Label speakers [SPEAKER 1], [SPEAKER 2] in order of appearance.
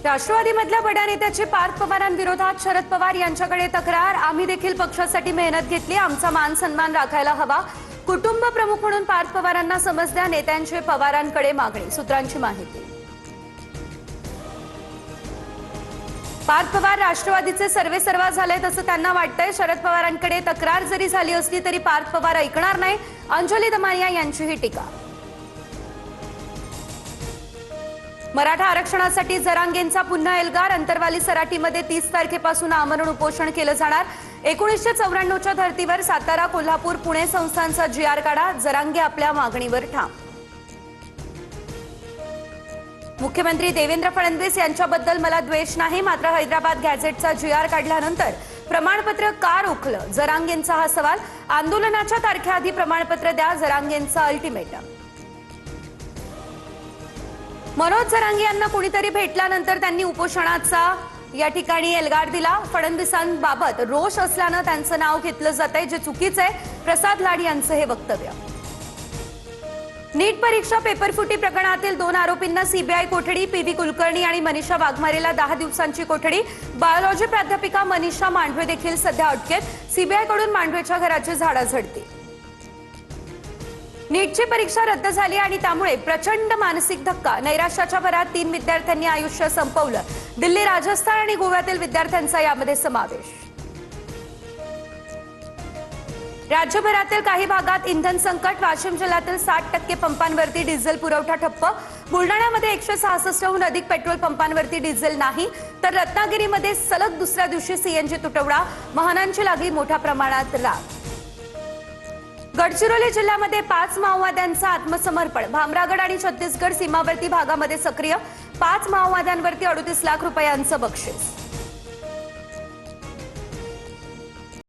[SPEAKER 1] राष्ट्रवादीमधल्या बड्या नेत्याची पार्थ पवारांविरोधात शरद पवार यांच्याकडे तक्रार। आम्ही देखील पक्षासाठी मेहनत घेतली, आमचा मान सन्मान राखायला हवा। कुटुंब प्रमुख म्हणून पार्थ पवारांना समजल्या नेत्यांची पवारांकडे मागणी। सूत्रांची माहिती। पार्थ पवार राष्ट्रवादीचे सर्वेसर्वा झालेत असं त्यांना वाटतंय। शरद पवारांकडे तक्रार जरी झाली असली तरी पार्थ पवार ऐकणार नाही, अंजली दमानिया यांची ही टीका। मराठा आरक्षणासाठी जरांगेंचा पुन्हा एल्गार। अंतरवाली सराटीमध्ये 30 तारखेपासून आमरण उपोषण केलं जाणार। 1994च्या धर्तीवर सातारा, कोल्हापूर, पुणे संस्थांचा GR काढा। जरांगे आपल्या मागणीवर ठाम। मुख्यमंत्री देवेंद्र फडणवीस यांच्याबद्दल मला द्वेष नाही, मात्र हैदराबाद गॅझेटचा GR काढल्यानंतर प्रमाणपत्र का रोखलं? जरांगेंचा हा सवाल। आंदोलनाच्या तारखेआधी प्रमाणपत्र द्या, जरांगेंचा अल्टिमेटम। मनोज जरांगे यांना कुणीतरी भेटल्यानंतर त्यांनी उपोषणाचा या ठिकाणी एल्गार दिला। फडणवीसांबाबत रोष असल्यानं त्यांचं नाव घेतलं जातंय, जे चुकीचं आहे। प्रसाद लाड यांचं हे वक्तव्य। नीट परीक्षा पेपरफुटी प्रकरणातील 2 आरोपींना सीबीआय कोठडी। PV कुलकर्णी आणि मनीषा वाघमारेला 10 दिवसांची कोठडी। बायोलॉजी प्राध्यापिका मनीषा मांढवे देखील सध्या अटकेत। सीबीआय कडून मांढवेच्या घराची झाडाझडती। नीटची परीक्षा रद्द झाली आणि त्यामुळे प्रचंड मानसिक धक्का। नैराश्याच्या भरात 3 विद्यार्थ्यांनी आयुष्य संपवलं। दिल्ली, राजस्थान आणि गोव्यातील विद्यार्थ्यांचा यामध्ये समावेश। राज्यभरातील काही भागात इंधन संकट। वाशिम जिल्ह्यातील 60% पंपांवरती डिझेल पुरवठा ठप्प। बुलढाण्यामध्ये 166हून अधिक पेट्रोल पंपांवरती डिझेल नाही, तर रत्नागिरीमध्ये सलग दुसऱ्या दिवशी CNG तुटवडा। वाहनांची लागली मोठ्या प्रमाणात राख। गडचिरोली जिल्ह्यामध्ये 5 माओवाद्यांचं आत्मसमर्पण। भामरागड आणि छत्तीसगड सीमावर्ती भागामध्ये सक्रिय 5 माओवाद्यांवरती 38 लाख रुपयांचं बक्षीस।